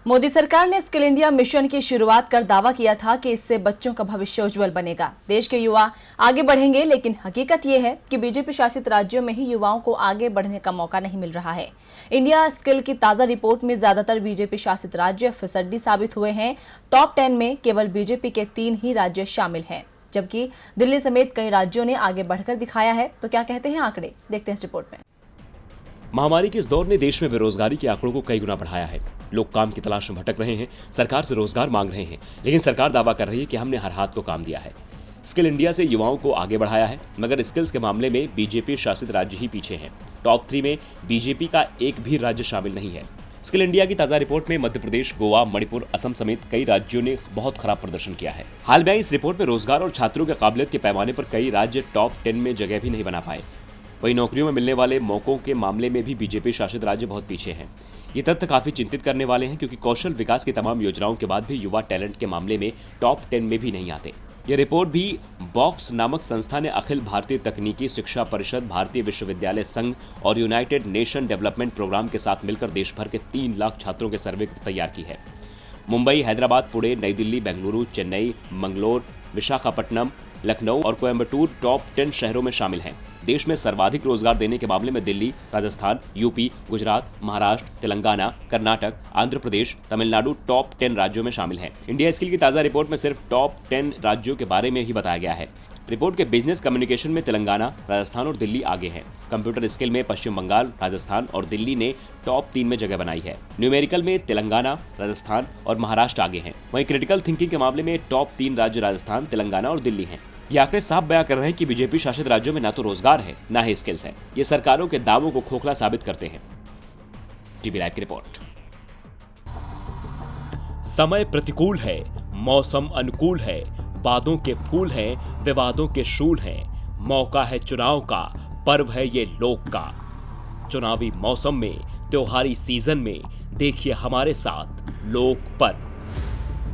मोदी सरकार ने skill India mission की शुरुआत कर दावा किया था कि इससे बच्चों का भविष्य उज्जवल बनेगा, देश के युवा आगे बढ़ेंगे। लेकिन हकीकत यह है कि बीजेपी शासित राज्यों में ही युवाओं को आगे बढ़ने का मौका नहीं मिल रहा है। इंडिया स्किल की ताजा रिपोर्ट में ज्यादातर बीजेपी शासित राज्य फिसड्डी साबित हुए हैं। टॉप 10 में केवल बीजेपी के 3 ही राज्य शामिल हैं, जबकि दिल्ली समेत कई राज्यों ने आगे बढ़कर दिखाया है। तो क्या कहते हैं आंकड़े, देखते हैं इस रिपोर्ट में। महामारी के इस दौर ने देश में बेरोजगारी के आंकड़ों को कई गुना बढ़ाया है। लोग काम की तलाश में भटक रहे हैं, सरकार से रोजगार मांग रहे हैं, लेकिन सरकार दावा कर रही है कि हमने हर हाथ को काम दिया है। स्किल इंडिया से युवाओं को आगे बढ़ाया है, मगर स्किल्स के मामले में बीजेपी शासित राज्य ही पीछे हैं। टॉप 3 में बीजेपी का एक भी राज्य शामिल नहीं है। स्किल इंडिया की ताजा रिपोर्ट में मध्य प्रदेश, गोवा, मणिपुर, असम समेत कई राज्यों ने बहुत खराब प्रदर्शन किया है। हाल में इस रिपोर्ट में रोजगार और छात्रों के काबिलियत के पैमाने पर कई राज्य टॉप 10 में जगह भी नहीं बना पाए। वहीं नौकरियों में मिलने वाले मौकों के मामले में भी बीजेपी शासित राज्य बहुत पीछे हैं। ये तथ्य काफी चिंतित करने वाले हैं, क्योंकि कौशल विकास की तमाम योजनाओं के बाद भी युवा टैलेंट के मामले में टॉप 10 में भी नहीं आते। ये रिपोर्ट भी बॉक्स नामक संस्था ने अखिल भारतीय तकनीकी शिक्षा परिषद, भारतीय विश्वविद्यालय संघ और यूनाइटेड नेशन डेवलपमेंट प्रोग्राम के साथ मिलकर देश भर के 3 लाख छात्रों के सर्वे तैयार की है। मुंबई, हैदराबाद, पुणे, नई दिल्ली, बेंगलुरु, चेन्नई, मंगलोर, विशाखापट्टनम, लखनऊ और कोयम्बटूर टॉप 10 शहरों में शामिल हैं। देश में सर्वाधिक रोजगार देने के मामले में दिल्ली, राजस्थान, यूपी, गुजरात, महाराष्ट्र, तेलंगाना, कर्नाटक, आंध्र प्रदेश, तमिलनाडु टॉप 10 राज्यों में शामिल हैं। इंडिया स्किल की ताजा रिपोर्ट में सिर्फ टॉप 10 राज्यों के बारे में ही बताया गया है। रिपोर्ट के बिजनेस कम्युनिकेशन में तेलंगाना, राजस्थान और दिल्ली आगे हैं। कंप्यूटर स्किल में पश्चिम बंगाल, राजस्थान और दिल्ली ने टॉप 3 में जगह बनाई है। न्यूमेरिकल में तेलंगाना, राजस्थान और महाराष्ट्र आगे हैं। वहीं क्रिटिकल थिंकिंग के मामले में टॉप 3 राज्य राजस्थान, तेलंगाना और दिल्ली हैं। ये आंकड़े साफ बयां कर रहे हैं कि बीजेपी शासित राज्यों में ना तो रोजगार है, ना ही स्किल्स है। ये सरकारों के दावों को खोखला साबित करते हैं। टीवी लाइव की रिपोर्ट। समय प्रतिकूल है, मौसम अनुकूल है, वादों के फूल हैं, विवादों के शूल हैं। मौका है चुनाव का, पर्व है ये लोक का। चुनावी मौसम में, त्योहारी सीजन में देखिए हमारे साथ लोक पर्व।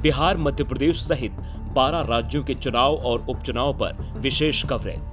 बिहार, मध्य प्रदेश सहित 12 राज्यों के चुनाव और उपचुनाव पर विशेष कवरेज।